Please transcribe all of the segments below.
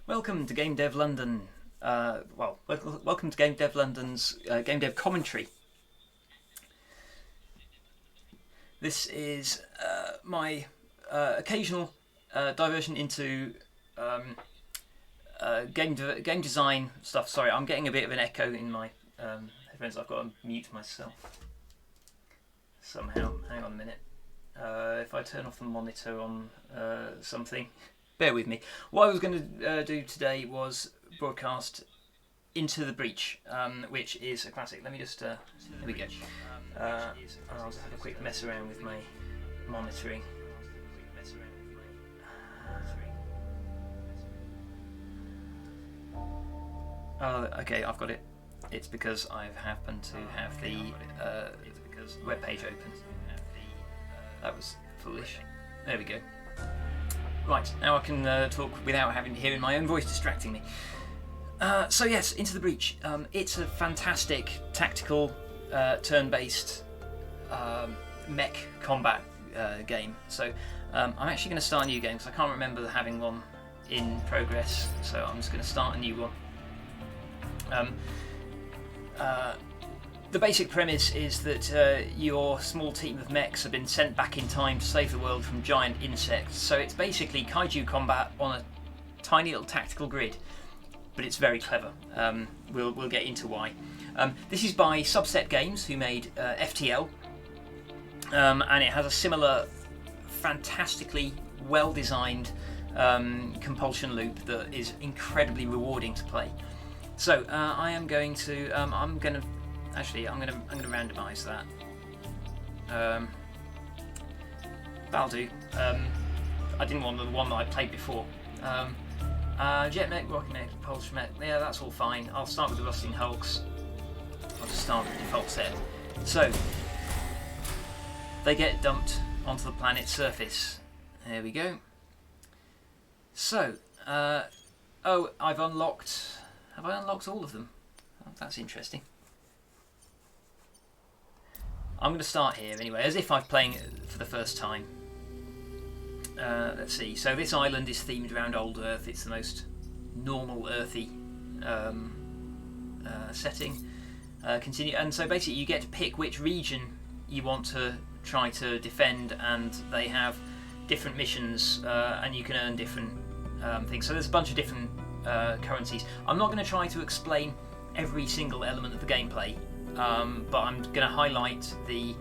Welcome to Game Dev London. Welcome to Game Dev London's Game Dev commentary. This is my occasional diversion into game design stuff. Sorry, I'm getting a bit of an echo in my headphones. I've got to mute myself somehow. Hang on a minute. If I turn off the monitor on something. Bear with me. What I was going to do today was broadcast Into the Breach, which is a classic. Let me just... here we go. I'll just have a quick mess around with my monitoring. Oh, okay, I've got it. It's because I've happened to have the web page open. That was foolish. There we go. Right, now I can talk without having to hear my own voice distracting me. So yes, Into the Breach. It's a fantastic tactical, turn-based mech combat game. So I'm actually going to start a new game because I can't remember having one in progress. So I'm just going to start a new one. The basic premise is that your small team of mechs have been sent back in time to save the world from giant insects. So it's basically kaiju combat on a tiny little tactical grid, but it's very clever. We'll get into why. This is by Subset Games, who made FTL, and it has a similar, fantastically well-designed compulsion loop that is incredibly rewarding to play. So I'm going to randomise that. That'll do. I didn't want the one that I played before. Jet mech, rocket mech, propulsion mech. Yeah, that's all fine. I'll start with the rusting hulks. I'll just start with the default set. So they get dumped onto the planet's surface. There we go. So, I've unlocked. Have I unlocked all of them? Oh, that's interesting. I'm going to start here anyway, as if I'm playing it for the first time. Let's see. So this island is themed around old Earth. It's the most normal earthy setting. Continue, and so basically you get to pick which region you want to try to defend, and they have different missions, and you can earn different things. So there's a bunch of different currencies. I'm not going to try to explain every single element of the gameplay. But I'm going to highlight the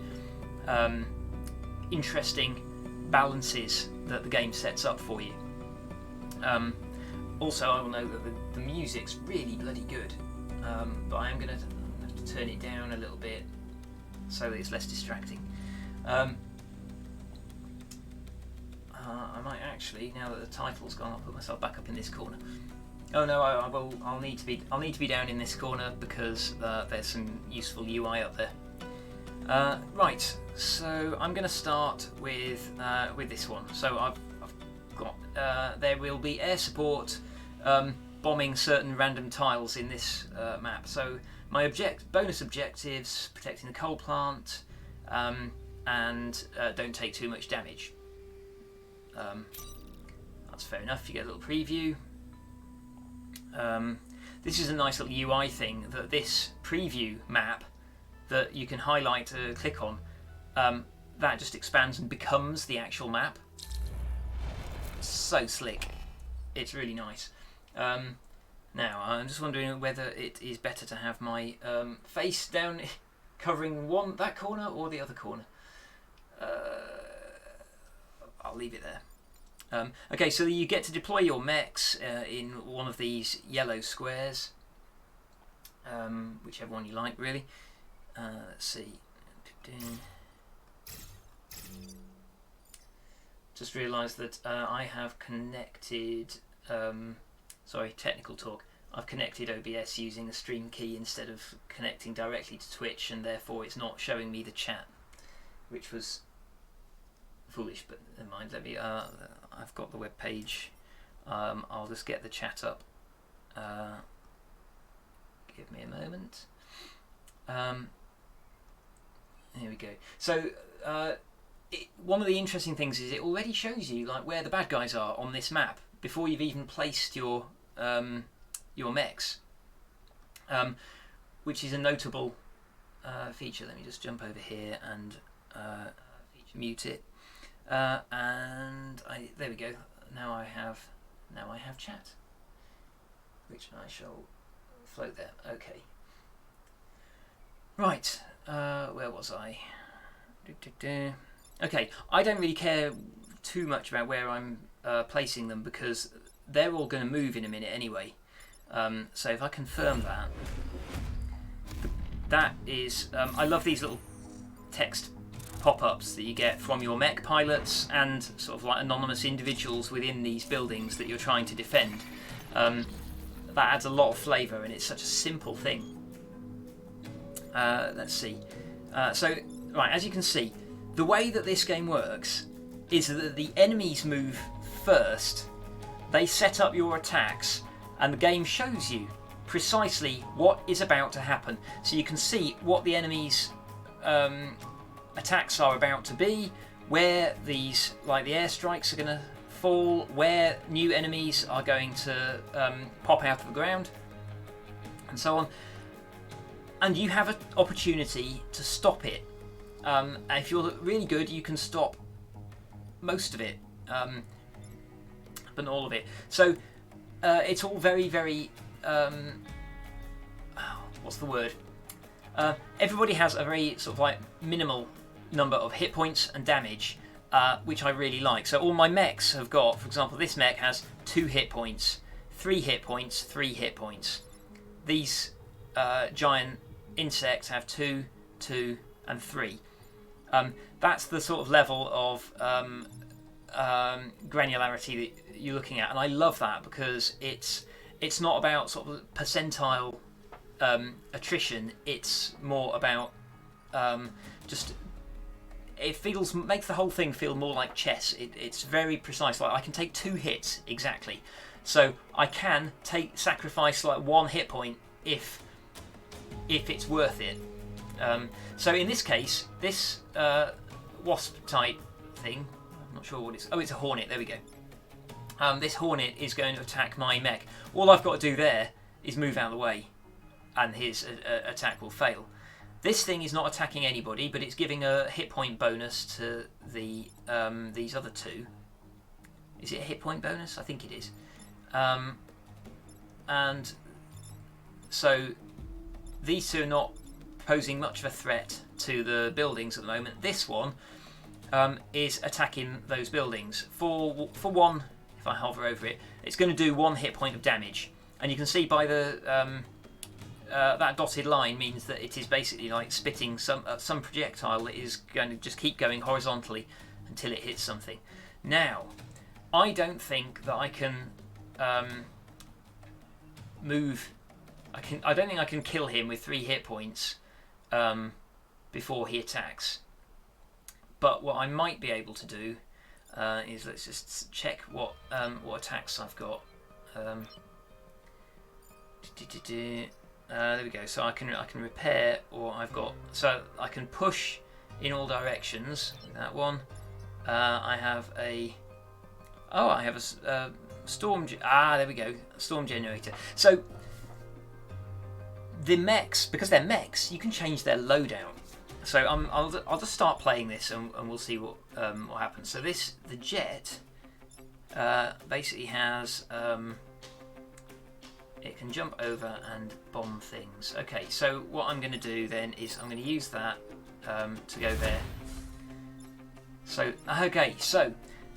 interesting balances that the game sets up for you. Also, I will note that the music's really bloody good, but I am going to have to turn it down a little bit so that it's less distracting. I might actually, now that the title's gone, I'll put myself back up in this corner. Oh no, I'll need to be down in this corner because there's some useful UI up there. Right, so I'm going to start with this one. So I've got there will be air support bombing certain random tiles in this map. So my bonus objectives: protecting the coal plant and don't take too much damage. That's fair enough. You get a little preview. This is a nice little UI thing, that this preview map that you can highlight to click on, that just expands and becomes the actual map. So slick. It's really nice. Now, I'm just wondering whether it is better to have my face down covering that corner or the other corner. I'll leave it there. Okay, so you get to deploy your mechs in one of these yellow squares, whichever one you like, really. Let's see. Just realised that I have connected. Sorry, technical talk. I've connected OBS using the stream key instead of connecting directly to Twitch, and therefore it's not showing me the chat, which was foolish, but never mind. Let me. I've got the web page. I'll just get the chat up. Give me a moment. Here we go. So one of the interesting things is it already shows you like where the bad guys are on this map before you've even placed your mechs, which is a notable feature. Let me just jump over here and mute it, and there we go. Now I have chat, which I shall float there. Okay. Right. Where was I? Okay. I don't really care too much about where I'm placing them because they're all going to move in a minute anyway. So if I confirm that, that is, I love these little text pop-ups that you get from your mech pilots and sort of like anonymous individuals within these buildings that you're trying to defend. That adds a lot of flavour, and it's such a simple thing. Let's see. So, right, as you can see, the way that this game works is that the enemies move first, they set up your attacks, and the game shows you precisely what is about to happen. So you can see what the enemies' attacks are about to be, where these, like the airstrikes, are going to fall, where new enemies are going to pop out of the ground, and so on. And you have an opportunity to stop it. And if you're really good, you can stop most of it, but not all of it. So it's all very, very... what's the word? Everybody has a very sort of like minimal number of hit points and damage, which I really like. So all my mechs have got, for example, this mech has 2 hit points, 3 hit points, 3 hit points. These giant insects have 2, 2, and 3. That's the sort of level of granularity that you're looking at, and I love that because it's not about sort of percentile attrition. It's more about just makes the whole thing feel more like chess. It's very precise. Like I can take 2 hits exactly, so I can sacrifice like 1 hit point if it's worth it. So in this case, this wasp type thing, I'm not sure what it's. Oh, it's a hornet. There we go. This hornet is going to attack my mech. All I've got to do there is move out of the way, and his attack will fail. This thing is not attacking anybody, but it's giving a hit point bonus to the these other 2. Is it a hit point bonus? I think it is. And so these 2 are not posing much of a threat to the buildings at the moment. This one is attacking those buildings. For 1, if I hover over it, it's going to do 1 hit point of damage. And you can see by the that dotted line means that it is basically like spitting some projectile that is going to just keep going horizontally until it hits something. Now, I don't think that I can move. I don't think I can kill him with 3 hit points before he attacks. But what I might be able to do is let's just check what attacks I've got. There we go. So I can repair, or I've got, so I can push in all directions. That one. I have a storm. There we go. Storm generator. So the mechs, because they're mechs, you can change their loadout. So I'll just start playing this, and we'll see what happens. So the jet basically has. It can jump over and bomb things. Okay, so what I'm going to do then is I'm going to use that to go there. So, okay, so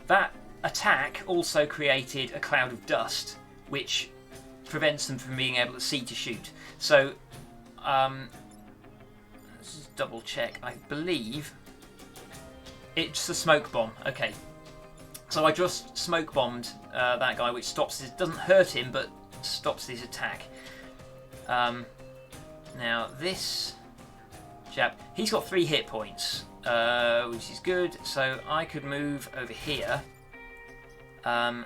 that attack also created a cloud of dust, which prevents them from being able to see to shoot. So, let's just double check. I believe it's a smoke bomb. Okay, so I just smoke bombed that guy, which stops it. Doesn't hurt him, but stops his attack. Now this chap, he's got 3 hit points, which is good. So I could move over here, and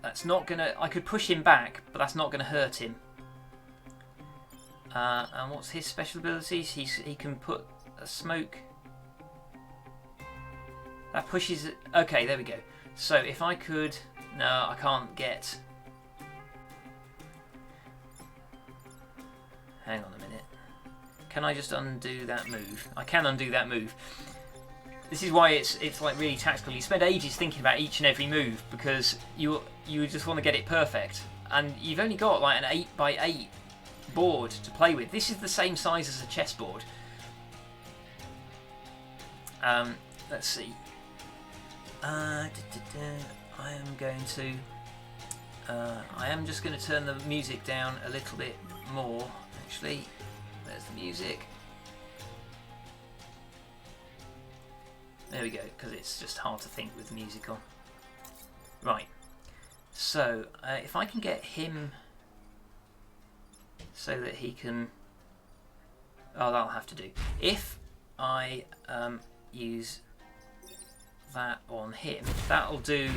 that's not gonna. I could push him back, but that's not gonna hurt him. And what's his special abilities? He can put a smoke. That pushes it. Okay, there we go. So if I could No, I can't get... Hang on a minute. Can I just undo that move? I can undo that move. This is why it's like really tactical. You spend ages thinking about each and every move because you just want to get it perfect. And you've only got like an 8x8 board to play with. This is the same size as a chessboard. Let's see. I am just going to turn the music down a little bit more. Actually, there's the music. There we go, because it's just hard to think with the music on. Right. So, if I can get him so that he can... Oh, that'll have to do. If I use that on him, that'll do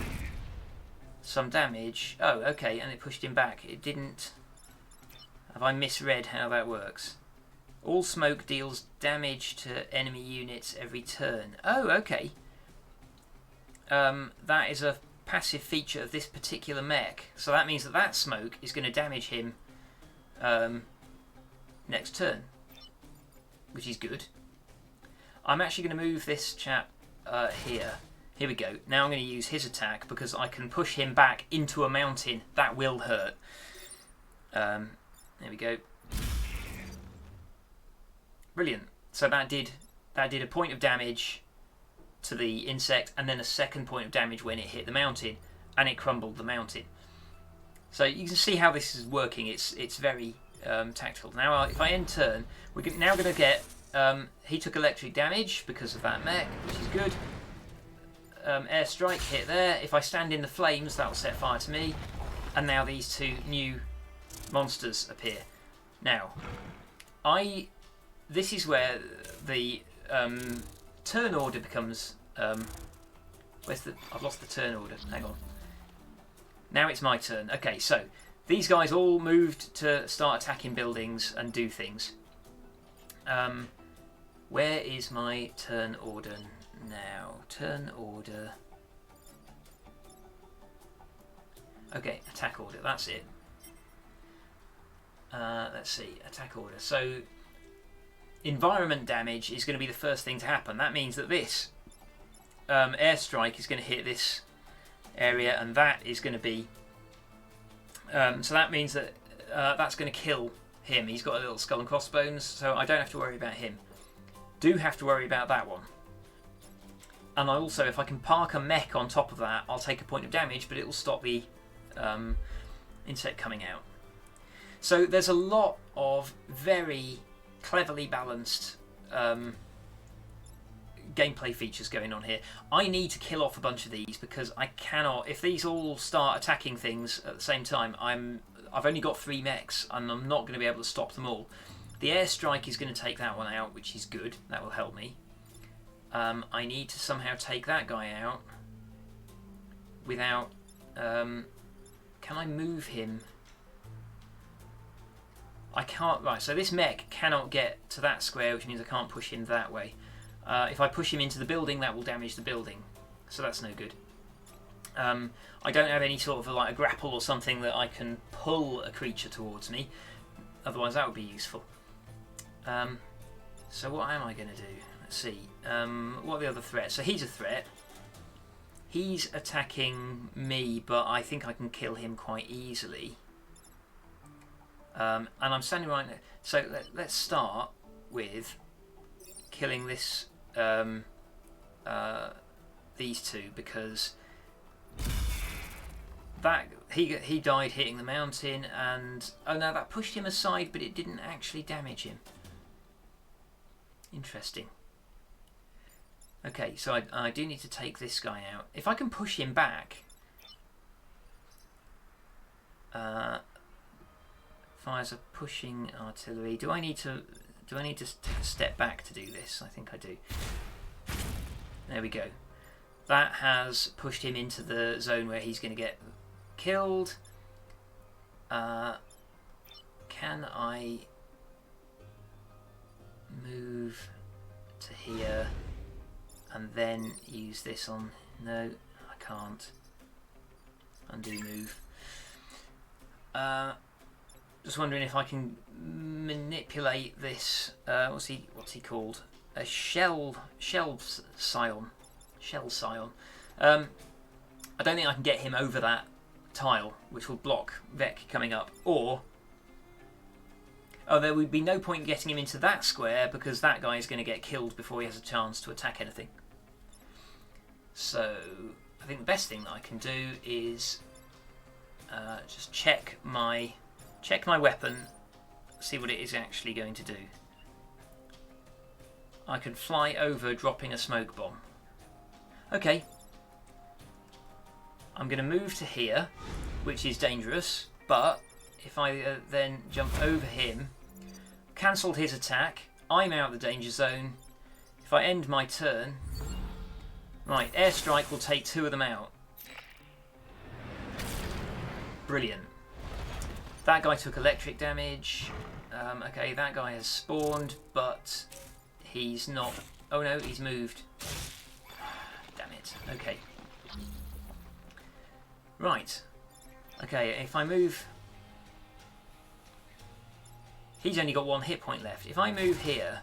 some damage. Oh, okay, and it pushed him back. It didn't... Have I misread how that works? All smoke deals damage to enemy units every turn. Oh, okay. That is a passive feature of this particular mech. So that means that that smoke is going to damage him next turn, which is good. I'm actually going to move this chap here. Here we go. Now I'm going to use his attack because I can push him back into a mountain. That will hurt. There we go. Brilliant. So that did a point of damage to the insect, and then a second point of damage when it hit the mountain, and it crumbled the mountain. So you can see how this is working. It's very tactical. Now, if I end turn, we're now going to get. He took electric damage because of that mech, which is good. Airstrike hit there. If I stand in the flames, that will set fire to me. And now these two new monsters appear. Now, this is where the turn order becomes... I've lost the turn order. Hang on. Now it's my turn. Okay, so these guys all moved to start attacking buildings and do things. Where is my turn order now? Turn order. Okay, attack order. That's it. Let's see. Attack order. So environment damage is going to be the first thing to happen. That means that this airstrike is going to hit this area, and that is going to be... so that means that that's going to kill him. He's got a little skull and crossbones, so I don't have to worry about him. Do have to worry about that one. And I also, if I can park a mech on top of that, I'll take a point of damage, but it will stop the insect coming out. So there's a lot of very cleverly balanced gameplay features going on here. I need to kill off a bunch of these because I cannot... If these all start attacking things at the same time, I've only got 3 mechs and I'm not going to be able to stop them all. The airstrike is going to take that one out, which is good. That will help me. I need to somehow take that guy out without... can I move him? I can't... Right, so this mech cannot get to that square, which means I can't push him that way. If I push him into the building, that will damage the building. So that's no good. I don't have any sort of like a grapple or something that I can pull a creature towards me. Otherwise that would be useful. So what am I going to do? Let's see. What are the other threats? So he's a threat. He's attacking me, but I think I can kill him quite easily. And I'm standing right there. So let's start with killing this, these two, because that he died hitting the mountain, and oh no, that pushed him aside, but it didn't actually damage him. Interesting. Okay, so I do need to take this guy out. If I can push him back, fires a pushing artillery. Do I need to take a step back to do this? I think I do. There we go. That has pushed him into the zone where he's going to get killed. Can I move to here and then use this on... No, I can't. Undo move. Just wondering if I can manipulate this. What's he called? A shell scion. Shell scion. I don't think I can get him over that tile, which will block Vec coming up. Or there would be no point getting him into that square because that guy is going to get killed before he has a chance to attack anything. So I think the best thing that I can do is just check my weapon, see what it is actually going to do. I could fly over dropping a smoke bomb. Okay. I'm going to move to here, which is dangerous, but if I then jump over him, cancelled his attack, I'm out of the danger zone. If I end my turn... Right, airstrike will take 2 of them out. Brilliant. That guy took electric damage. Okay, that guy has spawned, but he's not... Oh no, he's moved. Damn it. Okay. Right. Okay, if I move... He's only got 1 hit point left. If I move here...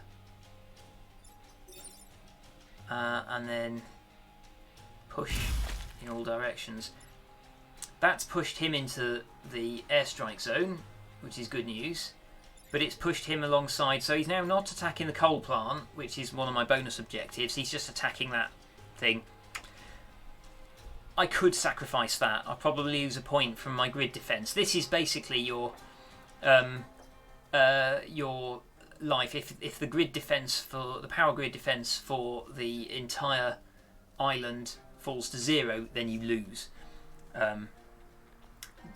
and then push in all directions... That's pushed him into the airstrike zone, which is good news. But it's pushed him alongside, so he's now not attacking the coal plant, which is one of my bonus objectives. He's just attacking that thing. I could sacrifice that. I'll probably lose a point from my grid defense. This is basically your life. If the grid defense for the power grid defense for the entire island falls to 0, then you lose.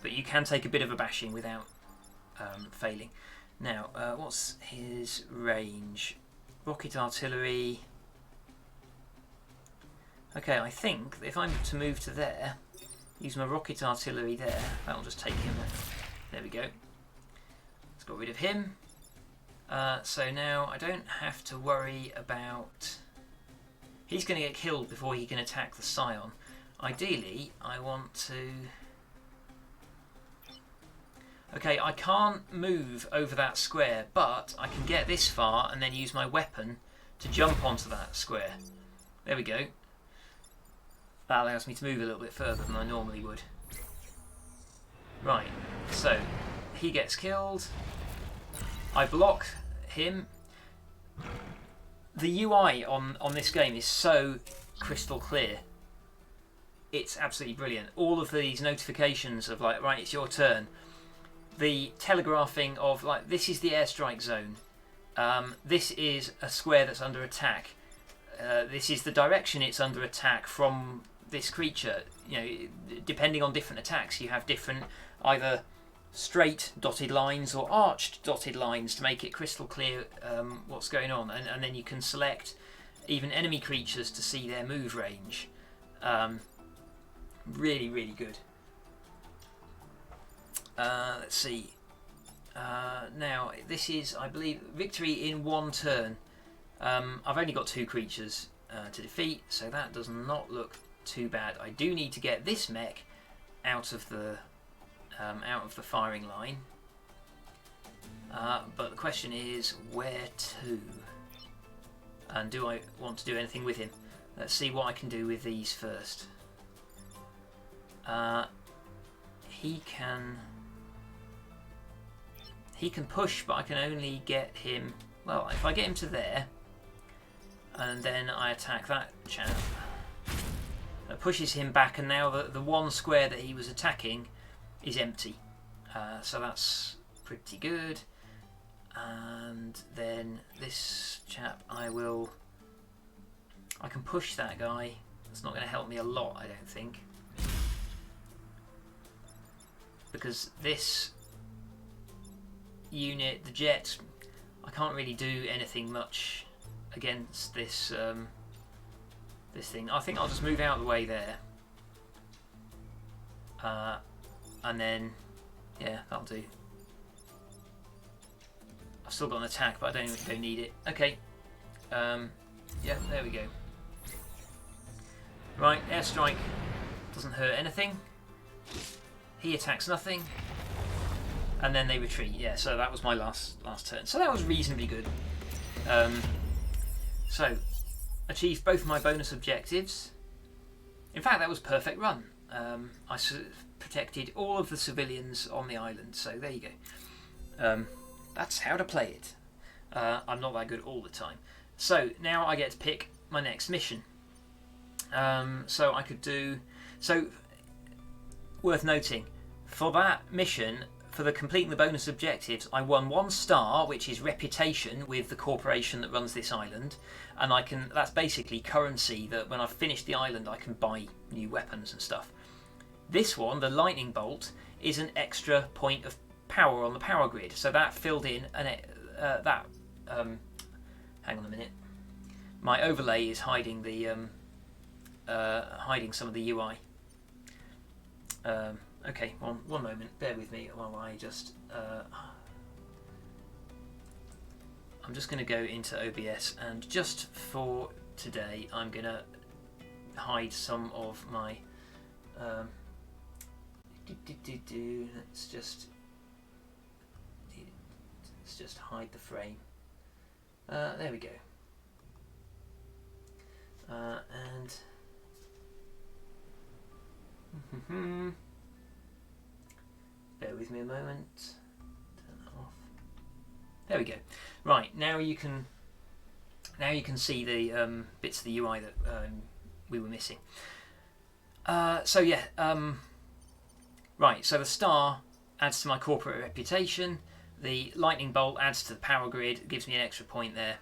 But you can take a bit of a bashing without failing. Now, what's his range? Rocket artillery. Okay, I think if I'm to move to there, use my rocket artillery there, that'll just take him. There we go. Let's get rid of him. So now I don't have to worry about... He's going to get killed before he can attack the Scion. Ideally, I want to... Okay, I can't move over that square, but I can get this far and then use my weapon to jump onto that square. There we go. That allows me to move a little bit further than I normally would. Right, so he gets killed. I block him. The UI on this game is so crystal clear. It's absolutely brilliant. All of these notifications of like, right, it's your turn. The telegraphing of like, this is the airstrike zone. This is a square that's under attack. This is the direction it's under attack from this creature. You know, depending on different attacks, you have different either straight dotted lines or arched dotted lines to make it crystal clear what's going on, and then you can select even enemy creatures to see their move range. Really, really good. Let's see. Now, this is, I believe, victory in 1 turn. I've only got 2 creatures to defeat, so that does not look too bad. I do need to get this mech out of the firing line. But the question is, where to? And do I want to do anything with him? Let's see what I can do with these first. He can push, but I can only get him... Well, if I get him to there, and then I attack that chap, that pushes him back, and now the 1 square that he was attacking is empty. So that's pretty good. And then this chap, I can push that guy. It's not going to help me a lot, I don't think. Because this unit, the jet, I can't really do anything much against this this thing. I think I'll just move out of the way there. And then, yeah, that'll do. I've still got an attack, but I don't need it. Okay. Yeah, there we go. Right, airstrike doesn't hurt anything. He attacks nothing, and then they retreat. Yeah, so that was my last turn. So that was reasonably good. So, achieved both my bonus objectives. In fact, that was a perfect run. I protected all of the civilians on the island, so there you go. That's how to play it. I'm not that good all the time. So, now I get to pick my next mission. So I could do... So, worth noting, for that mission, for the completing the bonus objectives, I won 1 star, which is reputation with the corporation that runs this island, and I can. That's basically currency that when I've finished the island, I can buy new weapons and stuff. This one, the lightning bolt, is an extra point of power on the power grid, so that filled in hang on a minute. My overlay is hiding the hiding some of the UI. Okay, one moment, bear with me while I just... I'm just going to go into OBS, and just for today I'm going to hide some of my... Let's just hide the frame. There we go. And... Bear with me a moment. Turn that off. There we go. Right, now you can see the bits of the UI that we were missing. So yeah, right. So the star adds to my corporate reputation. The lightning bolt adds to the power grid. Gives me an extra point there.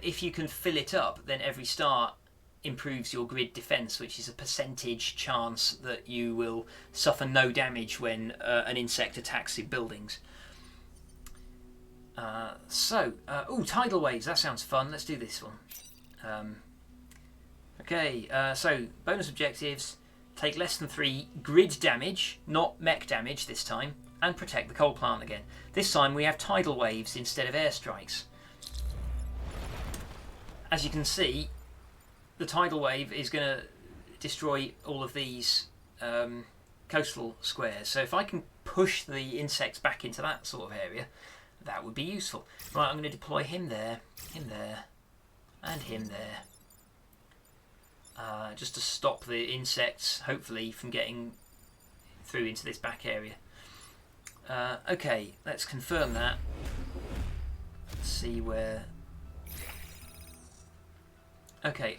If you can fill it up, then every star improves your grid defense, which is a percentage chance that you will suffer no damage when an insect attacks your buildings. Tidal Waves, that sounds fun. Let's do this one. So bonus objectives: take less than 3 grid damage, not mech damage this time, and protect the coal plant again. This time we have tidal waves instead of airstrikes. As you can see, the tidal wave is going to destroy all of these coastal squares. So if I can push the insects back into that sort of area, that would be useful. Right, I'm going to deploy him there, and him there. Just to stop the insects, hopefully, from getting through into this back area. Okay, let's confirm that. Let's see where... Okay,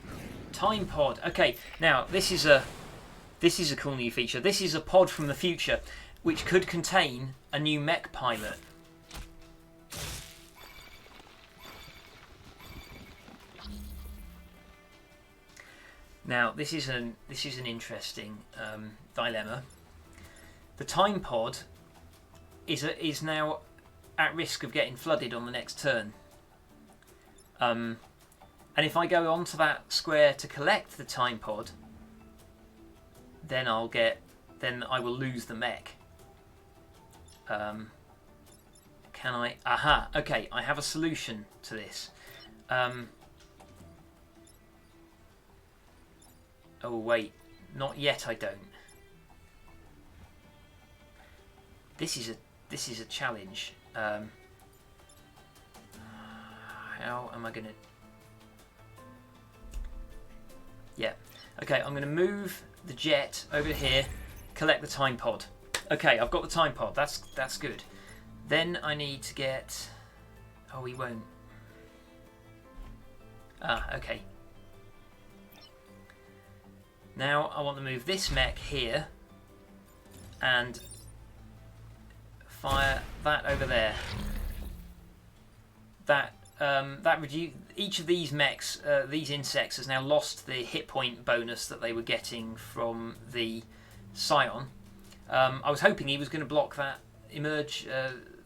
time pod. Okay, now this is a cool new feature. This is a pod from the future, which could contain a new mech pilot. Now this is an interesting dilemma. The time pod is now at risk of getting flooded on the next turn. And if I go onto that square to collect the time pod, then I will lose the mech. Can I? Aha! Okay, I have a solution to this. Oh wait, not yet. I don't. This is a challenge. How am I gonna? Yeah. Okay, I'm going to move the jet over here, collect the time pod. Okay, I've got the time pod. That's good. Then I need to get... Oh, he won't. Okay. Now I want to move this mech here and fire that over there. Each of these mechs, these insects, has now lost the hit point bonus that they were getting from the Scion. I was hoping he was going to block that emerge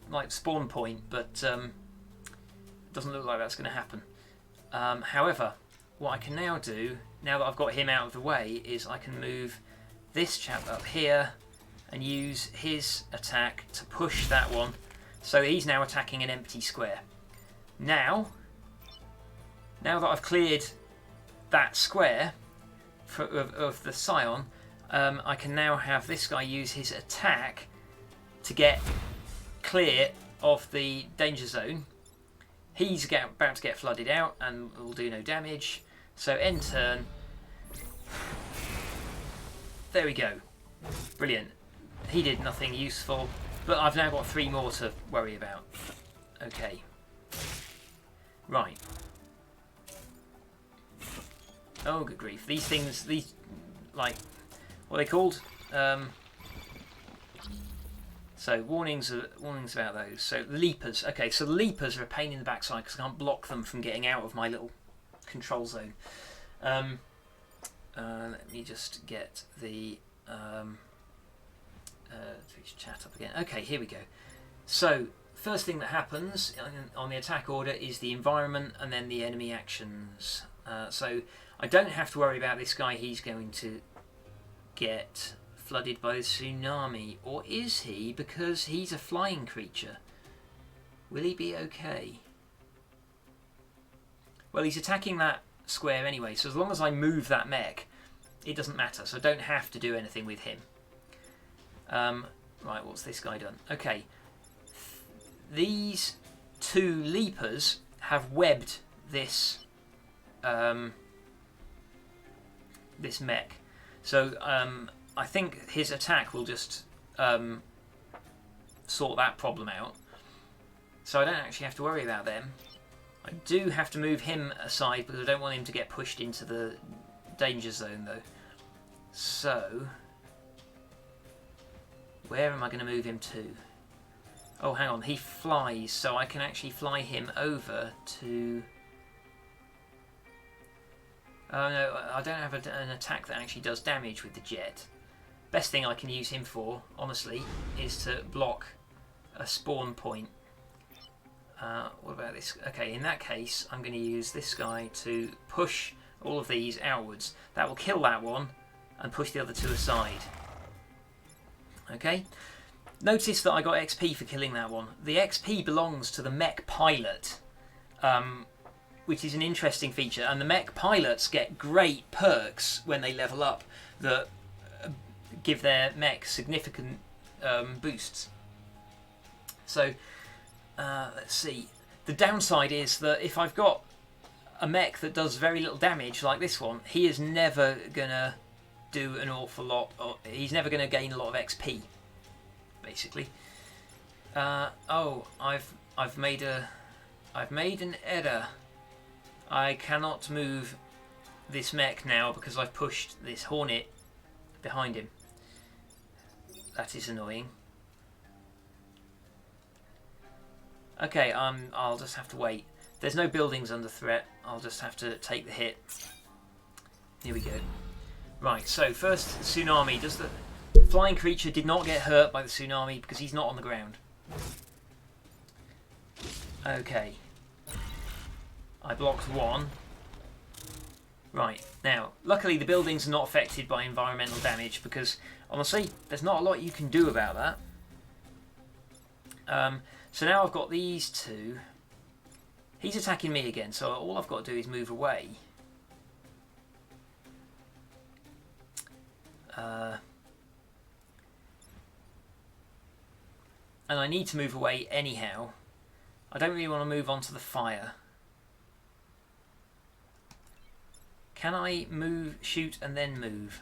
like spawn point, but doesn't look like that's going to happen. However, what I can now do, now that I've got him out of the way, is I can move this chap up here and use his attack to push that one. So he's now attacking an empty square. Now that I've cleared that square of the Scion, I can now have this guy use his attack to get clear of the danger zone. He's about to get flooded out and will do no damage. So end turn. There we go. Brilliant. He did nothing useful, but I've now got 3 more to worry about. Okay. Right. Oh, good grief. These things, like, what are they called? So warnings about those. So the leapers. Okay, so the leapers are a pain in the backside because I can't block them from getting out of my little control zone. Let me just get the chat up again. Okay, here we go. So first thing that happens on the attack order is the environment and then the enemy actions. So I don't have to worry about this guy. He's going to get flooded by the tsunami, or is he? Because he's a flying creature. Will he be okay? Well, he's attacking that square anyway, so as long as I move that mech, it doesn't matter. So I don't have to do anything with him. Right, what's this guy done? Okay, these 2 leapers have webbed this this mech. So I think his attack will just sort that problem out. So I don't actually have to worry about them. I do have to move him aside because I don't want him to get pushed into the danger zone though. So where am I going to move him to? Oh, hang on, he flies, so I can actually fly him over to... Oh no, I don't have an attack that actually does damage with the jet. Best thing I can use him for, honestly, is to block a spawn point. What about this? Okay, in that case, I'm going to use this guy to push all of these outwards. That will kill that one and push the other 2 aside. Okay? Notice that I got XP for killing that one. The XP belongs to the mech pilot, which is an interesting feature. And the mech pilots get great perks when they level up that give their mech significant boosts. So, let's see. The downside is that if I've got a mech that does very little damage like this one, he is never going to do an awful lot. He's never going to gain a lot of XP, basically. Oh, I've made an error. I cannot move this mech now because I've pushed this hornet behind him. That is annoying. Okay, I'll just have to wait. There's no buildings under threat. I'll just have to take the hit. Here we go. Right, so first tsunami. Does the flying creature did not get hurt by the tsunami because he's not on the ground. Okay. I blocked 1. Right, now, luckily the buildings are not affected by environmental damage because, honestly, there's not a lot you can do about that. So now I've got these 2. He's attacking me again, so all I've got to do is move away. And I need to move away anyhow. I don't really want to move onto the fire. Can I move, shoot, and then move?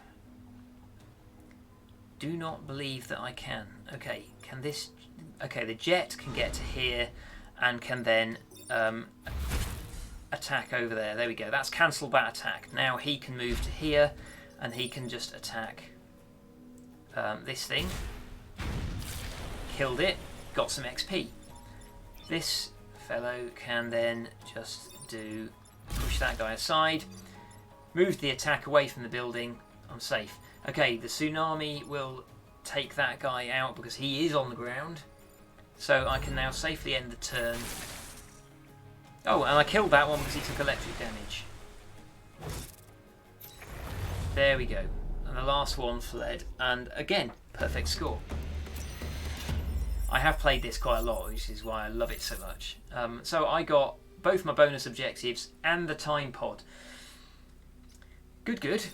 Do not believe that I can. Okay, can this... Okay, the jet can get to here and can then attack over there. There we go. That's cancelled that attack. Now he can move to here and he can just attack this thing. Killed it. Got some XP. This fellow can then just push that guy aside. Move the attack away from the building. I'm safe. Okay, the tsunami will take that guy out because he is on the ground. So I can now safely end the turn. Oh, and I killed that one because he took electric damage. There we go. And the last one fled. And again, perfect score. I have played this quite a lot, which is why I love it so much. So I got both my bonus objectives and the time pod. Good, good.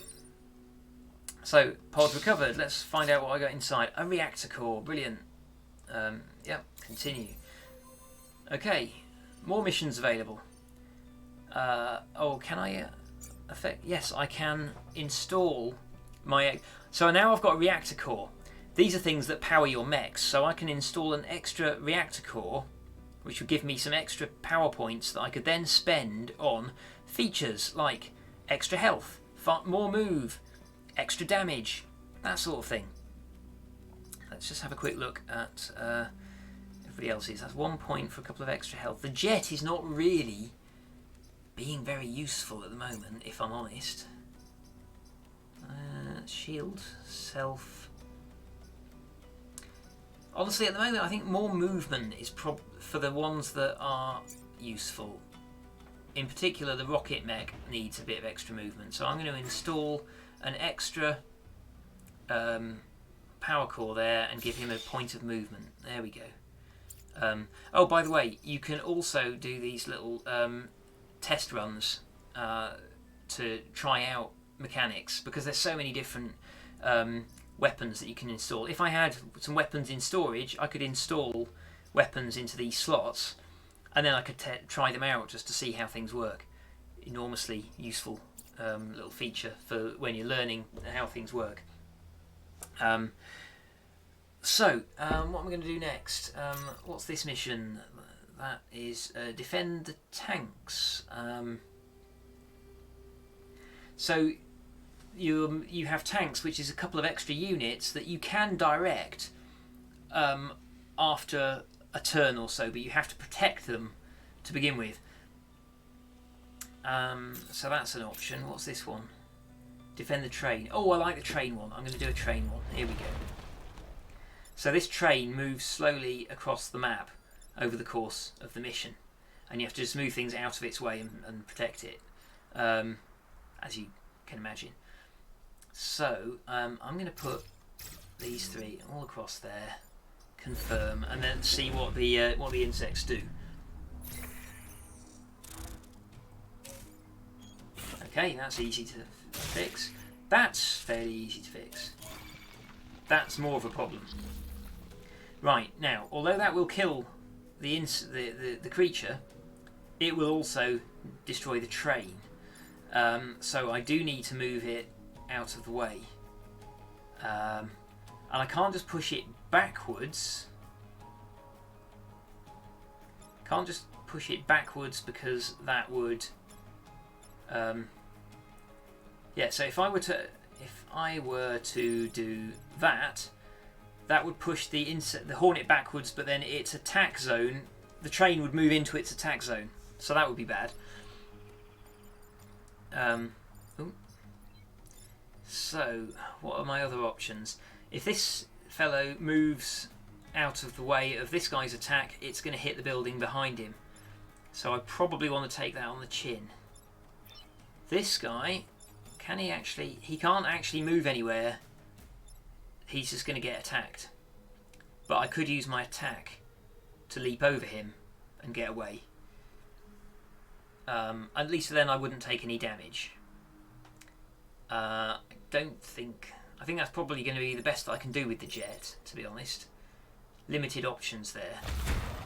So, pod recovered. Let's find out what I got inside. A reactor core. Brilliant. Yep, continue. Okay, more missions available. Oh, can I affect? Yes, I can install my... So now I've got a reactor core. These are things that power your mechs. So I can install an extra reactor core, which would give me some extra power points that I could then spend on features like extra health, more move, extra damage, that sort of thing. Let's just have a quick look at everybody else's. That's 1 point for a couple of extra health. The jet is not really being very useful at the moment, if I'm honest. Shield, self. Honestly, at the moment, I think more movement is for the ones that are useful. In particular, the rocket mech needs a bit of extra movement, so I'm going to install an extra power core there and give him a point of movement. There we go. Oh, by the way, you can also do these little test runs to try out mechanics, because there's so many different weapons that you can install. If I had some weapons in storage, I could install weapons into these slots, and then I could try them out just to see how things work. Enormously useful little feature for when you're learning how things work. What am I going to do next? What's this mission? That is defend the tanks. So you have tanks, which is a couple of extra units that you can direct after a turn or so, but you have to protect them to begin with. So that's an option. What's this one? Defend the train. Oh, I like the train one. I'm going to do a train one. Here we go. So this train moves slowly across the map over the course of the mission, and you have to just move things out of its way and protect it, as you can imagine. So I'm going to put these three all across there, confirm, and then see what the insects do. Okay, that's easy to fix. That's fairly easy to fix. That's more of a problem. Right, now, although that will kill the creature, it will also destroy the train. So I do need to move it out of the way. And I can't just push it backwards. Can't just push it backwards because that would... yeah, so if I were to do that, that would push the Hornet backwards, but then its attack zone, the train would move into its attack zone, so that would be bad. So, what are my other options? If this fellow moves out of the way of this guy's attack, it's going to hit the building behind him. So I probably want to take that on the chin. This guy, can he actually... He can't actually move anywhere. He's just going to get attacked. But I could use my attack to leap over him and get away. At least then I wouldn't take any damage. I think that's probably going to be the best that I can do with the jet, to be honest. Limited options there.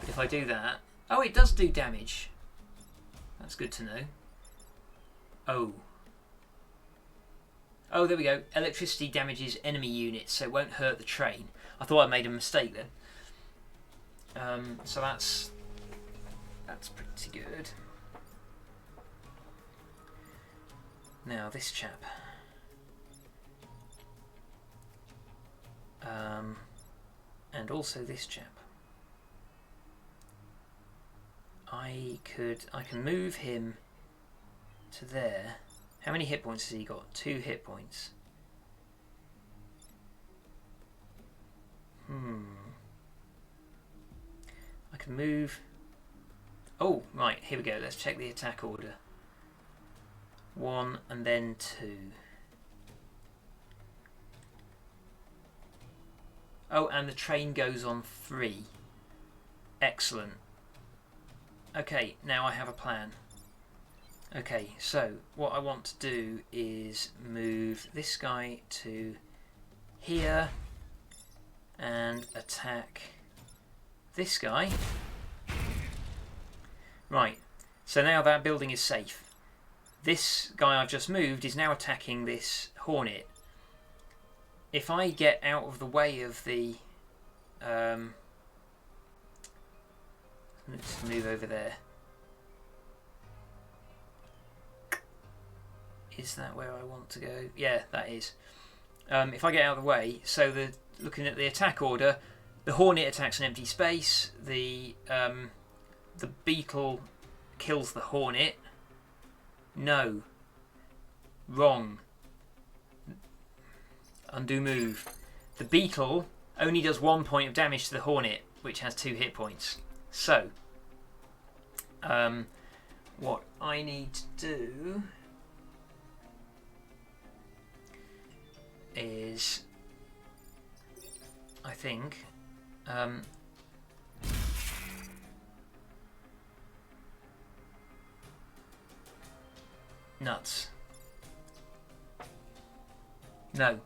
But if I do that... Oh, it does do damage. That's good to know. Oh, there we go. Electricity damages enemy units, so it won't hurt the train. I thought I made a mistake then. So that's pretty good. Now this chap. And also this chap. I can move him to there. How many hit points has he got? 2 hit points. I can move... Oh, right, here we go. Let's check the attack order. 1 and then 2. Oh, and the train goes on 3. Excellent. Okay, now I have a plan. Okay, so what I want to do is move this guy to here and attack this guy. Right, so now that building is safe. This guy I've just moved is now attacking this hornet. If I get out of the way of the... let's move over there. Is that where I want to go? Yeah, that is. If I get out of the way, so looking at the attack order, the hornet attacks an empty space, the beetle kills the hornet. No. Wrong. Undo move. The beetle only does 1 point of damage to the hornet, which has 2 hit points. So, what I need to do is, I think, nuts. No.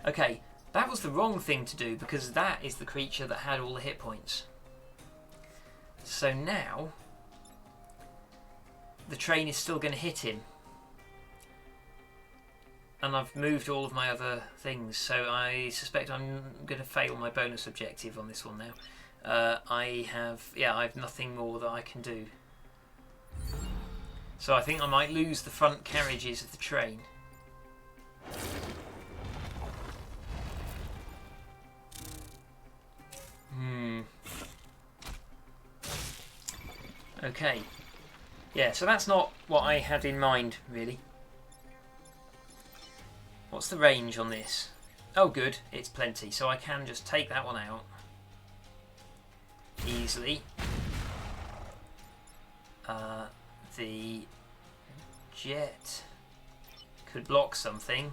Okay, that was the wrong thing to do because that is the creature that had all the hit points. So now, the train is still going to hit him. And I've moved all of my other things, so I suspect I'm going to fail my bonus objective on this one now. I have nothing more that I can do. So I think I might lose the front carriages of the train. Okay. Yeah, so that's not what I had in mind, really. What's the range on this? Oh, good. It's plenty. So I can just take that one out easily. The jet could block something.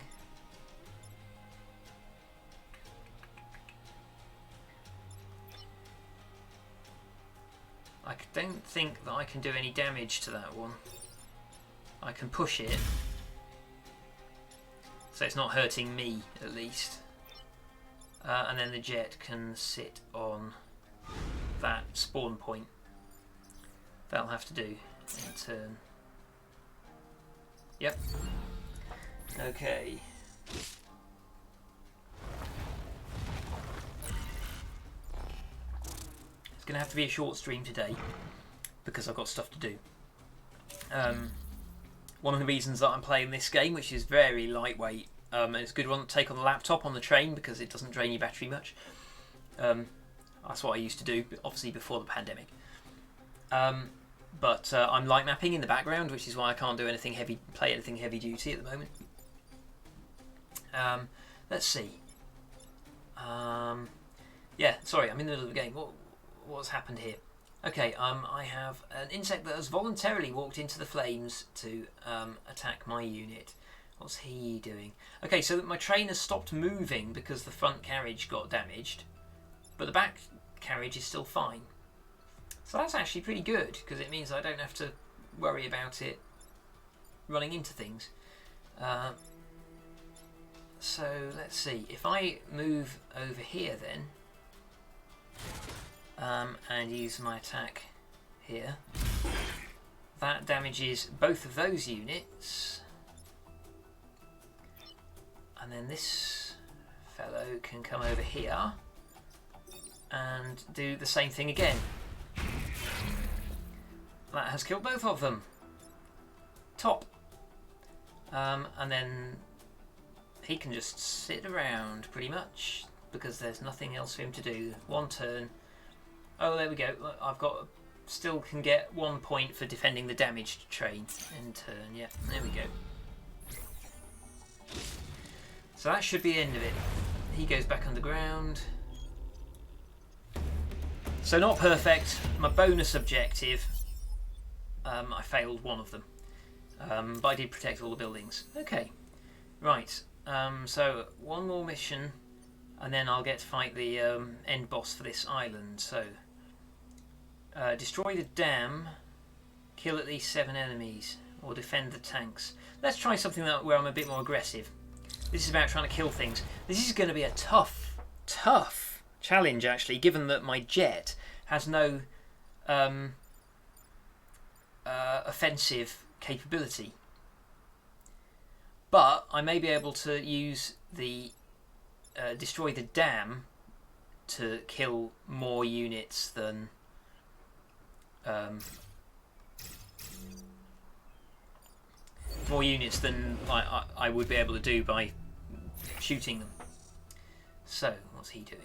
I don't think that I can do any damage to that one. I can push it. So it's not hurting me, at least. And then the jet can sit on that spawn point. That'll have to do in turn. Yep. Okay. It's going to have to be a short stream today because I've got stuff to do. One of the reasons that I'm playing this game, which is very lightweight, and it's a good one to take on the laptop on the train because it doesn't drain your battery much. That's what I used to do, obviously before the pandemic. But I'm light mapping in the background, which is why I can't do anything heavy, play anything heavy duty at the moment. Let's see. Yeah, sorry, I'm in the middle of the game. What's happened here? Okay, I have an insect that has voluntarily walked into the flames to attack my unit. What's he doing? Okay, so my train has stopped moving because the front carriage got damaged, but the back carriage is still fine. So that's actually pretty good because it means I don't have to worry about it running into things. So let's see. If I move over here then, and use my attack here, that damages both of those units. And then this fellow can come over here and do the same thing again. That has killed both of them. Top. And then he can just sit around pretty much because there's nothing else for him to do. One turn. Oh, there we go. I've got still can get 1 point for defending the damaged train in turn. Yeah, there we go. So that should be the end of it. He goes back underground. So not perfect. My bonus objective, I failed one of them. But I did protect all the buildings. Okay, right. So one more mission, and then I'll get to fight the end boss for this island. So destroy the dam, kill at least 7 enemies. or defend the tanks? Let's try something where I'm a bit more aggressive. This is about trying to kill things. This is going to be a tough challenge, actually, given that my jet has no offensive capability. But I may be able to use the destroy the dam to kill more units than I would be able to do by shooting them. So what's he doing?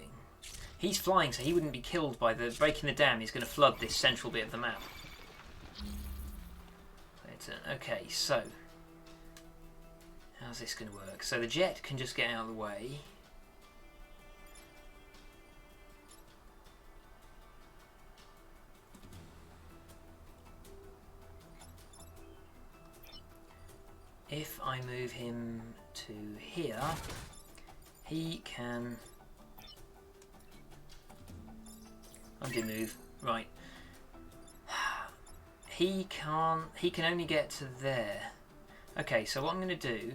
He's flying, so he wouldn't be killed by the breaking the dam. He's going to flood this central bit of the map. Okay, so how's this going to work? So the jet can just get out of the way. If I move him to here, he can undo move. Right. He can only get to there. Okay, so what I'm going to do,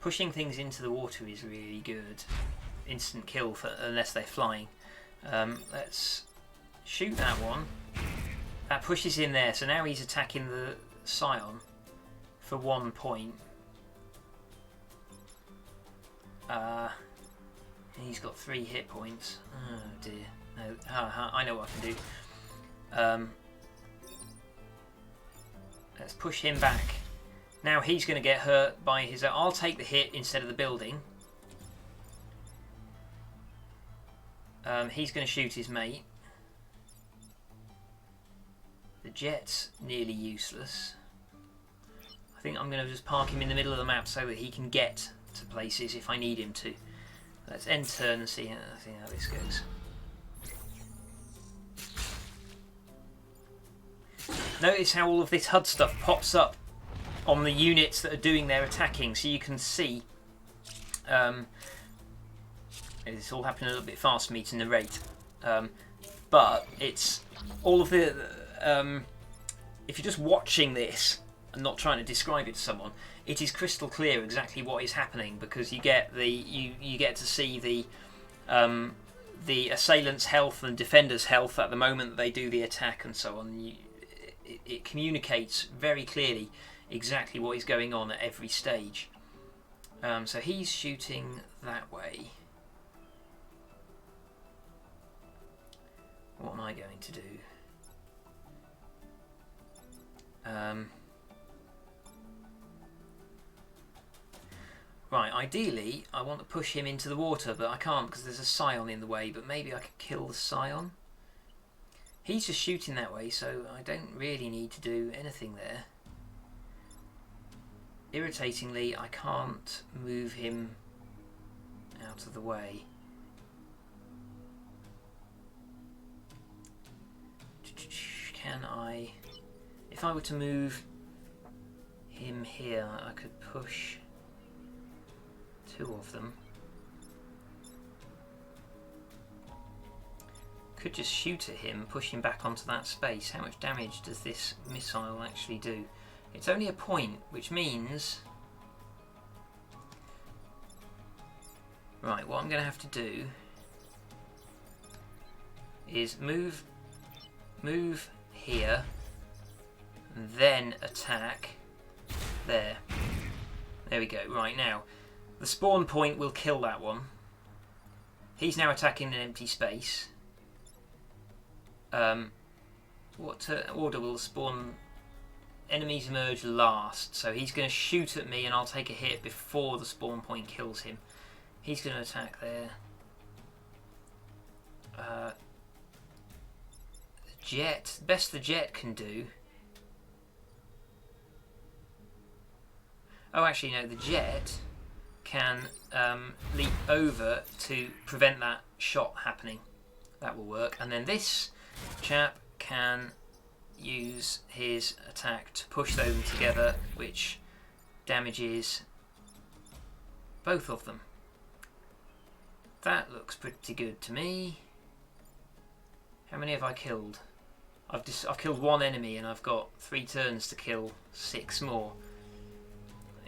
pushing things into the water is really good. Instant kill unless they're flying. Let's shoot that one. That pushes in there, so now he's attacking the Scion for 1 point. He's got 3 hit points. Oh dear. No, I know what I can do. Let's push him back. Now he's going to get hurt by his... I'll take the hit instead of the building. He's going to shoot his mate. The jet's nearly useless. I think I'm going to just park him in the middle of the map so that he can get to places if I need him to. Let's end turn and see how this goes. Notice how all of this HUD stuff pops up on the units that are doing their attacking, so you can see it's all happening a little bit fast for me to narrate, but it's all of the if you're just watching this and not trying to describe it to someone, it is crystal clear exactly what is happening, because you get you get to see the assailant's health and defender's health at the moment that they do the attack and so on. It communicates very clearly exactly what is going on at every stage. So he's shooting that way. What am I going to do? Right, ideally I want to push him into the water, but I can't because there's a Scion in the way, but maybe I could kill the Scion. He's just shooting that way, so I don't really need to do anything there. Irritatingly, I can't move him out of the way. Can I... If I were to move him here, I could push 2 of them. Could just shoot at him, push him back onto that space. How much damage does this missile actually do? It's only a point, which means... Right, what I'm going to have to do is move here, then attack there. There we go. Right, now the spawn point will kill that one. He's now attacking an empty space. What order will spawn? Enemies emerge last, so he's going to shoot at me and I'll take a hit before the spawn point kills him. He's going to attack there. Jet, best the jet can do. Oh, actually no, the jet can leap over to prevent that shot happening. That will work. And then this chap can use his attack to push them together, which damages both of them. That looks pretty good to me. How many have I killed? I've killed 1 enemy and I've got 3 turns to kill 6 more.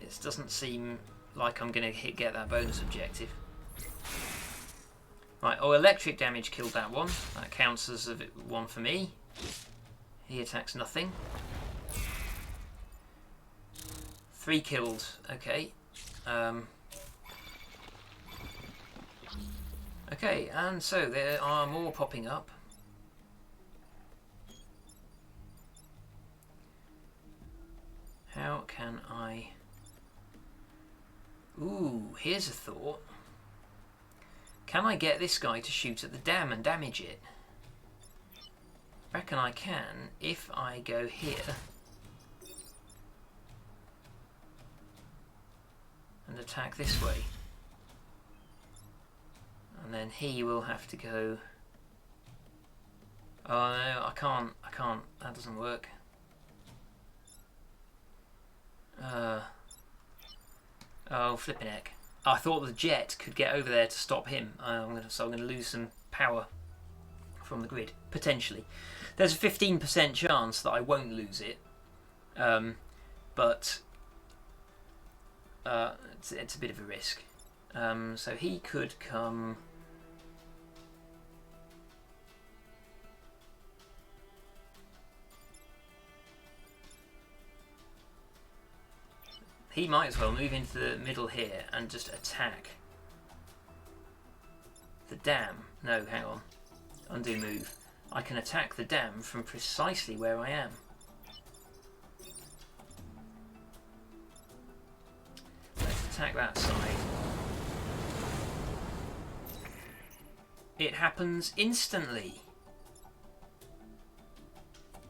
It doesn't seem like I'm going to get that bonus objective. Right, oh, electric damage killed that one. That counts as a 1 for me. He attacks nothing. 3 killed, okay. Okay, and so there are more popping up. How can I... Ooh, here's a thought. Can I get this guy to shoot at the dam and damage it? I reckon I can if I go here and attack this way. And then he will have to go... Oh no, I can't, that doesn't work. Oh, flipping heck. I thought the jet could get over there to stop him, so I'm going to lose some power from the grid, potentially. There's a 15% chance that I won't lose it, but it's a bit of a risk. So he could come... He might as well move into the middle here and just attack the dam. No, hang on. Undo move. I can attack the dam from precisely where I am. Let's attack that side. It happens instantly.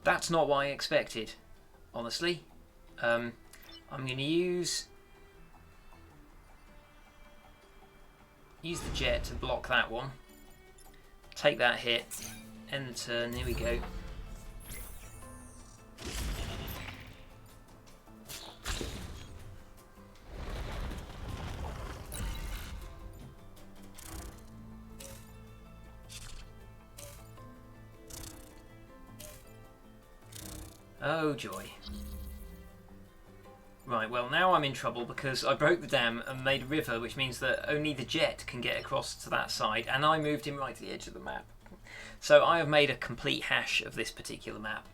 That's not what I expected, honestly. I'm going to use the jet to block that one. Take that hit. End the turn. Here we go. Oh joy. Right, well now I'm in trouble because I broke the dam and made a river, which means that only the jet can get across to that side, and I moved him right to the edge of the map. So I have made a complete hash of this particular map.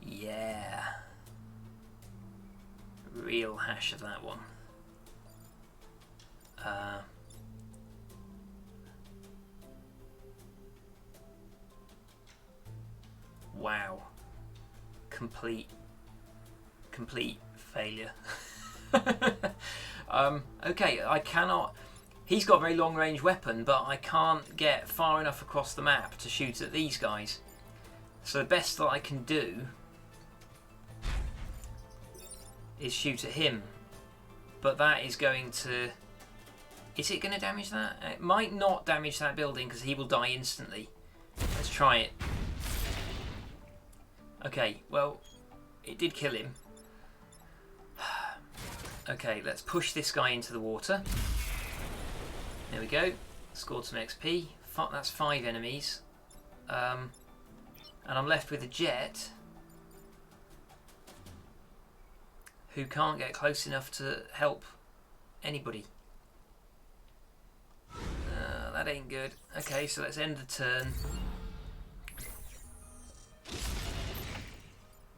Yeah. Real hash of that one. Wow. Complete failure. Okay, I cannot... He's got a very long range weapon, but I can't get far enough across the map to shoot at these guys. So the best that I can do is shoot at him. But that is going to... Is it going to damage that? It might not damage that building because he will die instantly. Let's try it. Okay, well, it did kill him. Okay, let's push this guy into the water. There we go. Scored some XP. That's 5 enemies. And I'm left with a jet who can't get close enough to help anybody. That ain't good. Okay, so let's end the turn.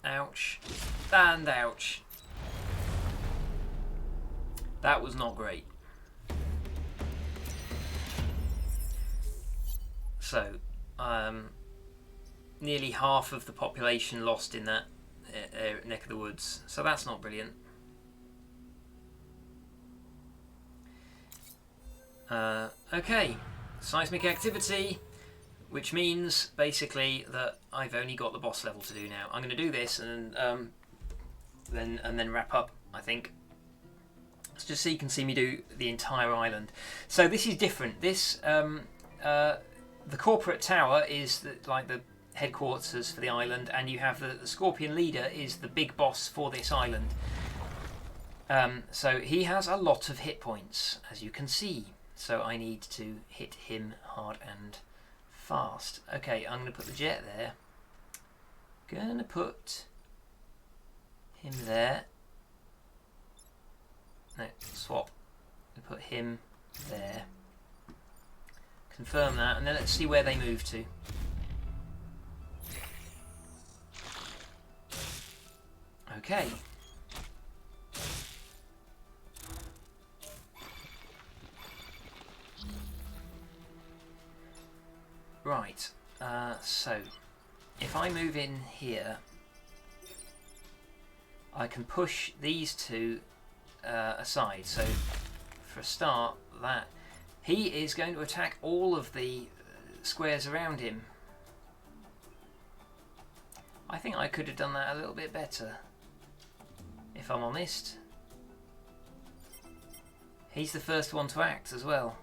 Ouch. And ouch. That was not great. So, nearly half of the population lost in that neck of the woods. So that's not brilliant. Okay, seismic activity, which means basically that I've only got the boss level to do now. I'm going to do this and then wrap up, I think. Let's just so you can see me do the entire island. So this is different. This the corporate tower is like the headquarters for the island, and you have the Scorpion leader is the big boss for this island. So he has a lot of hit points, as you can see. So I need to hit him hard and fast. Okay, I'm going to put the jet there. Going to put him there. No, swap. Put him there. Confirm that, and then let's see where they move to. Okay. Right, so if I move in here, I can push these two aside. So for a start, that he is going to attack all of the squares around him. I think I could have done that a little bit better, if I'm honest. He's the first one to act as well.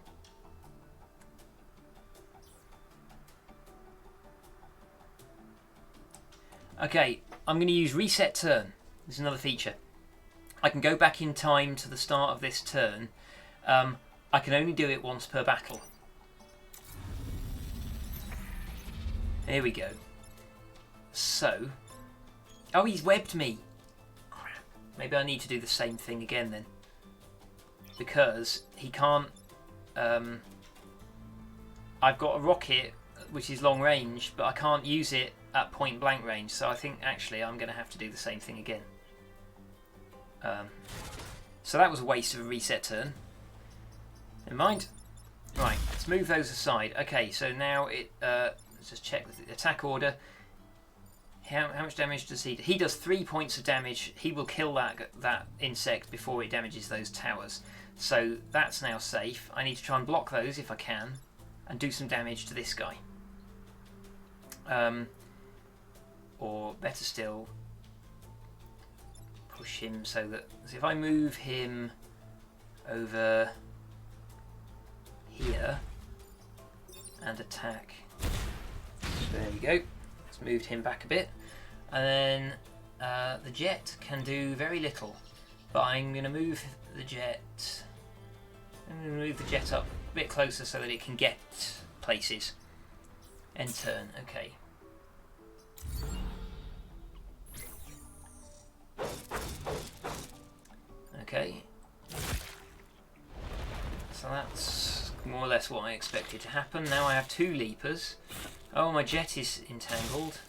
Okay, I'm going to use reset turn. This is another feature. I can go back in time to the start of this turn. I can only do it once per battle. Here we go. So, oh, he's webbed me. Crap. Maybe I need to do the same thing again then, because he can't. I've got a rocket which is long range, but I can't use it at point blank range. So I think actually I'm going to have to do the same thing again. So that was a waste of a reset turn. Never mind. Right, let's move those aside. Okay, so now let's just check the attack order. How much damage does he do? He does 3 points of damage. He will kill that insect before it damages those towers. So that's now safe. I need to try and block those if I can, and do some damage to this guy. Or better still, push him so that if I move him over here and attack, there you go. Let's move him back a bit, and then the jet can do very little. But I'm going to move the jet. I'm going to move the jet up a bit closer so that it can get places. End turn. Okay. Okay. So that's more or less what I expected to happen. Now I have two leapers. Oh, my jet is entangled.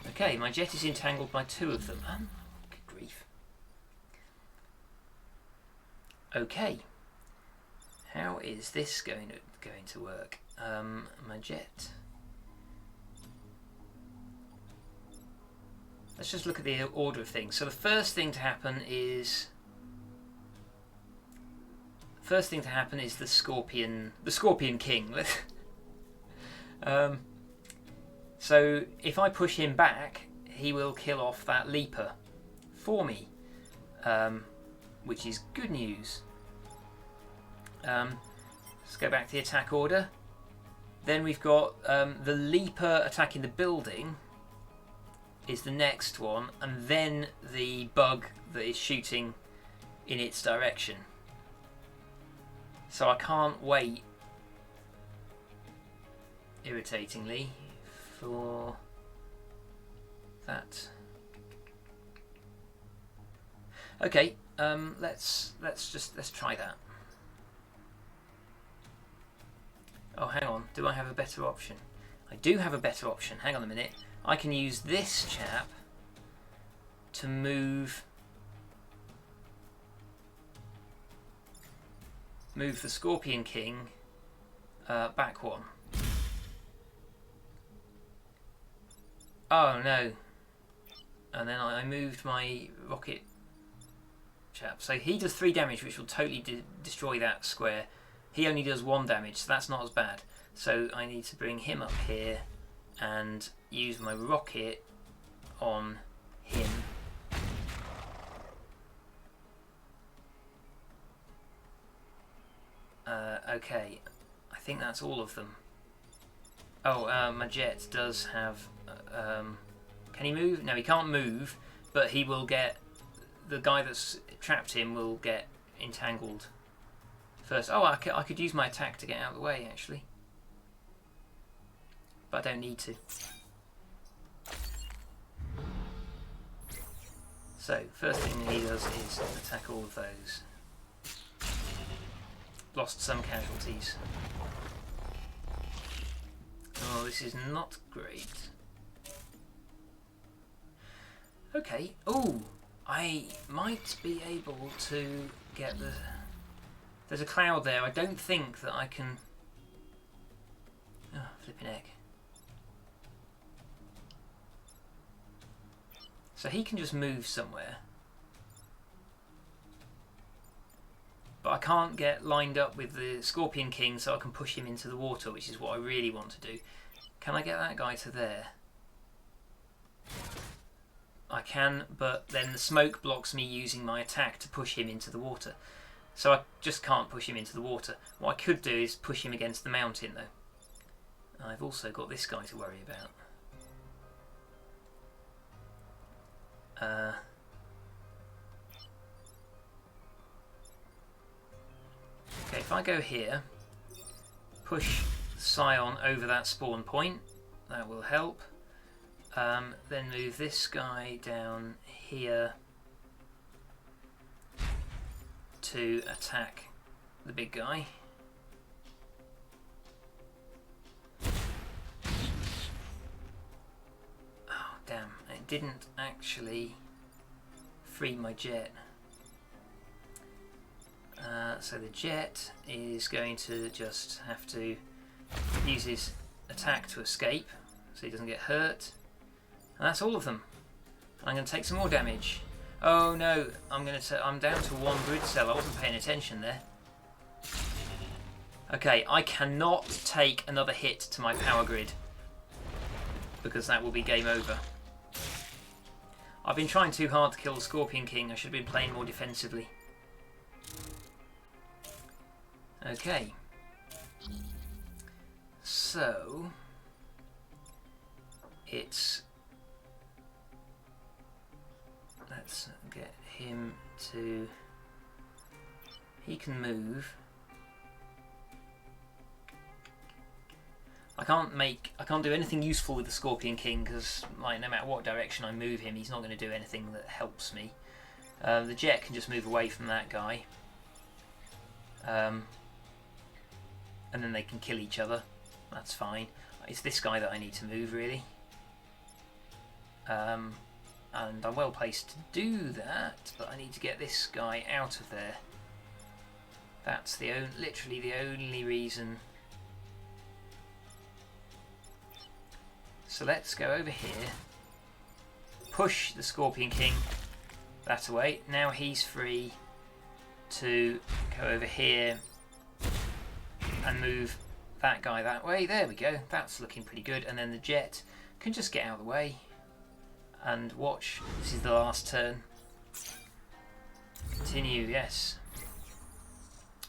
Okay, my jet is entangled by two of them. Good grief. Okay. How is this going to work? My jet. Let's just look at the order of things. So the first thing to happen is the Scorpion King. So if I push him back, he will kill off that leaper for me, which is good news. Let's go back to the attack order. Then we've got the leaper attacking the building is the next one, and then the bug that is shooting in its direction. So I can't wait, irritatingly, for that. Okay, let's try that. Oh, hang on. Do I have a better option? I do have a better option. Hang on a minute. I can use this chap to move the Scorpion King back one. Oh no. And then I moved my rocket chap. So he does 3 damage, which will totally destroy that square. He only does 1 damage, so that's not as bad. So I need to bring him up here and use my rocket on him. Okay, I think that's all of them. Oh, my jet does have Can he move? No, he can't move, but he will get... The guy that's trapped him will get entangled first. Oh, I could use my attack to get out of the way, actually. But I don't need to. So, first thing he does is attack all of those. Lost some casualties. Oh, this is not great. Okay. Oh, I might be able to get the... There's a cloud there. I don't think that I can... Oh, flipping heck. So he can just move somewhere. But I can't get lined up with the Scorpion King so I can push him into the water, which is what I really want to do. Can I get that guy to there? I can, but then the smoke blocks me using my attack to push him into the water. So I just can't push him into the water. What I could do is push him against the mountain, though. I've also got this guy to worry about. Okay, if I go here, push Scion over that spawn point, that will help. Then move this guy down here to attack the big guy. Oh, damn. It didn't actually free my jet. So the jet is going to just have to use his attack to escape so he doesn't get hurt. And that's all of them. I'm going to take some more damage. Oh no, I'm down to one grid cell. I wasn't paying attention there. Okay, I cannot take another hit to my power grid because that will be game over. I've been trying too hard to kill the Scorpion King. I should have been playing more defensively. Okay. So it's... Let's get him to... He can move. I can't do anything useful with the Scorpion King because, like, no matter what direction I move him, he's not going to do anything that helps me. The jet can just move away from that guy. And then they can kill each other. That's fine. It's this guy that I need to move, really. And I'm well placed to do that, but I need to get this guy out of there. That's literally the only reason. So let's go over here. Push the Scorpion King that away. Now he's free to go over here and move that guy that way. There we go. That's looking pretty good. And then the jet can just get out of the way. And watch. This is the last turn. Continue, yes.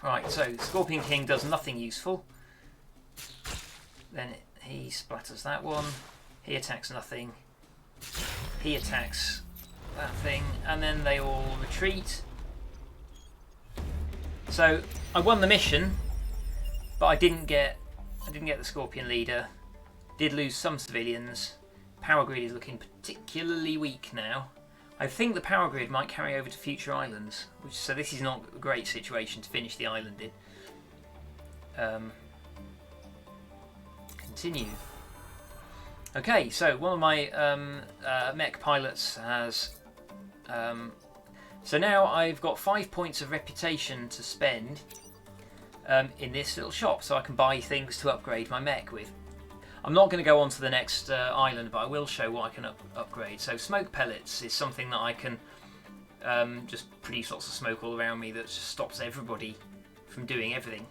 Right, so Scorpion King does nothing useful. Then he splatters that one. He attacks nothing. He attacks that thing. And then they all retreat. So I won the mission, but I didn't get the Scorpion leader. Did lose some civilians. Power grid is looking particularly weak now. I think the power grid might carry over to future islands, so this is not a great situation to finish the island in. Continue. Okay, so one of my mech pilots has... so now I've got 5 points of reputation to spend in this little shop, so I can buy things to upgrade my mech with. I'm not going to go on to the next island, but I will show what I can upgrade. So smoke pellets is something that I can just produce lots of smoke all around me that just stops everybody from doing everything.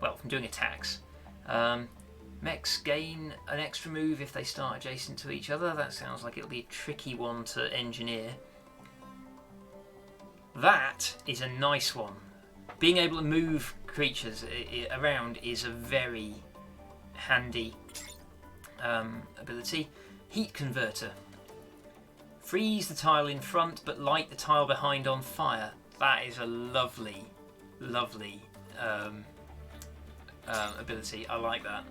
Well, from doing attacks. Mechs gain an extra move if they start adjacent to each other. That sounds like it'll be a tricky one to engineer. That is a nice one. Being able to move creatures around is a very handy ability. Heat converter. Freeze the tile in front, but light the tile behind on fire. That is a lovely, lovely ability. I like that.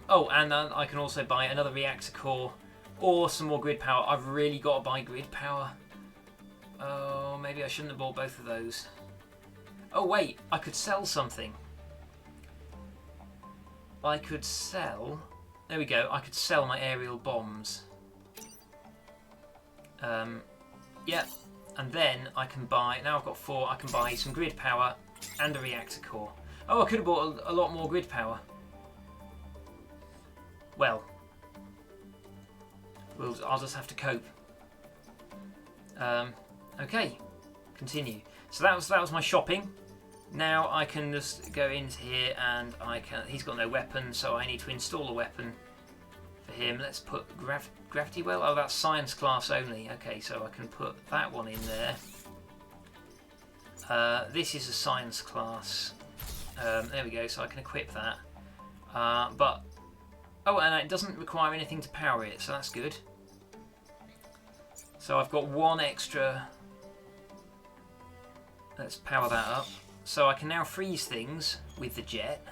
Oh, and I can also buy another reactor core or some more grid power. I've really got to buy grid power. Oh, maybe I shouldn't have bought both of those. Oh wait, I could sell something. I could sell... There we go, I could sell my aerial bombs. Yeah, and then I can buy... Now I've got 4, I can buy some grid power and a reactor core. Oh, I could have bought a lot more grid power. Well, I'll just have to cope. Okay, continue. So that was my shopping. Now I can just go into here and I can. He's got no weapon, so I need to install a weapon for him. Let's put gravity well. Oh, that's science class only. Okay, so I can put that one in there. This is a science class. There we go. So I can equip that. But oh, and it doesn't require anything to power it, so that's good. So I've got one extra. Let's power that up. So I can now freeze things with the jet.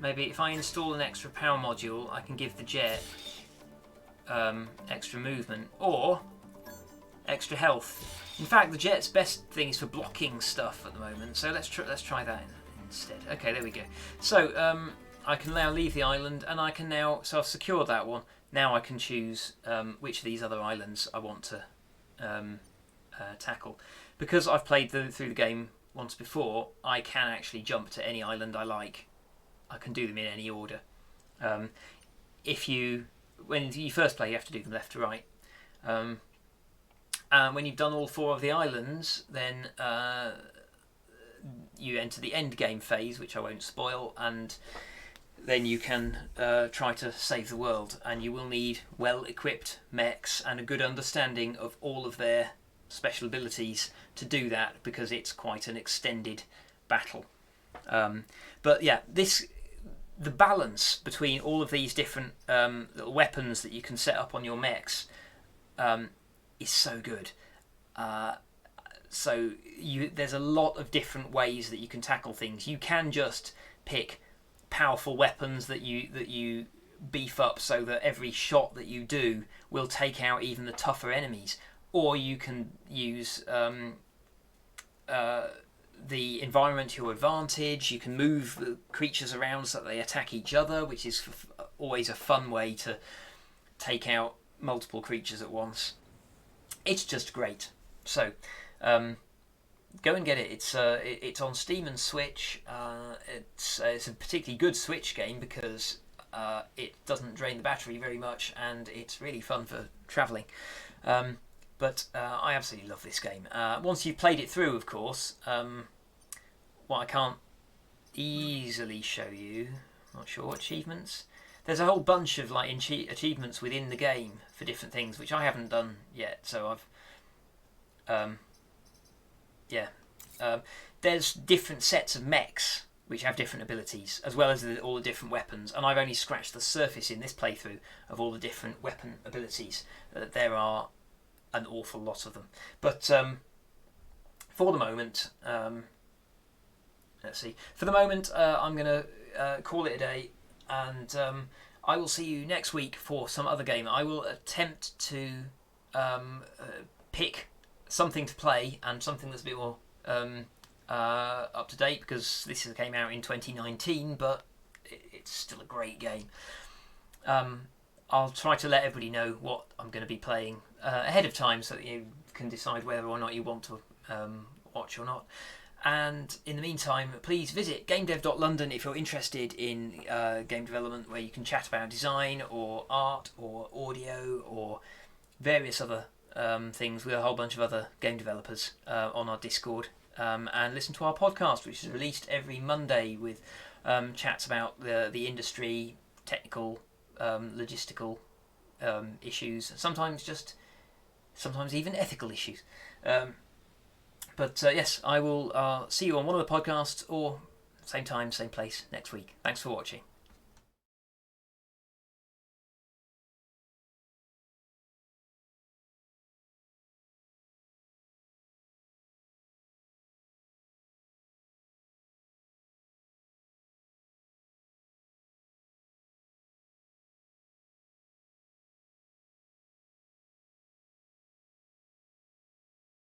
Maybe if I install an extra power module, I can give the jet extra movement or extra health. In fact, the jet's best thing is for blocking stuff at the moment. So let's try that instead. Okay, there we go. So I can now leave the island, and I can now. So I've secured that one. Now I can choose which of these other islands I want to tackle. Because I've played through the game once before, I can actually jump to any island I like. I can do them in any order. When you first play, you have to do them left to right. And when you've done all 4 of the islands, then you enter the end game phase, which I won't spoil, and then you can try to save the world. And you will need well-equipped mechs and a good understanding of all of their special abilities to do that, because it's quite an extended battle. But yeah, the balance between all of these different little weapons that you can set up on your mechs is so good. So there's a lot of different ways that you can tackle things. You can just pick powerful weapons that you beef up so that every shot that you do will take out even the tougher enemies. Or you can use the environment to your advantage. You can move the creatures around so that they attack each other, which is always a fun way to take out multiple creatures at once. It's just great. So go and get it. It's on Steam and Switch. It's a particularly good Switch game because it doesn't drain the battery very much, and it's really fun for travelling. But I absolutely love this game. Once you've played it through, of course, what I can't easily show you, not sure what achievements. There's a whole bunch of achievements within the game for different things, which I haven't done yet. So there's different sets of mechs which have different abilities, as well as all the different weapons. And I've only scratched the surface in this playthrough of all the different weapon abilities. There are an awful lot of them, but for the moment, let's see. For the moment, I'm going to call it a day, and I will see you next week for some other game. I will attempt to pick something to play and something that's a bit more up to date, because this came out in 2019, but it's still a great game. I'll try to let everybody know what I'm going to be playing ahead of time, so that you can decide whether or not you want to watch or not. And in the meantime, please visit gamedev.london if you're interested in game development, where you can chat about design or art or audio or various other things with a whole bunch of other game developers on our Discord, and listen to our podcast, which is released every Monday with chats about the industry, technical, logistical issues, sometimes even ethical issues. But yes, I will see you on one of the podcasts, or same time, same place next week. Thanks for watching.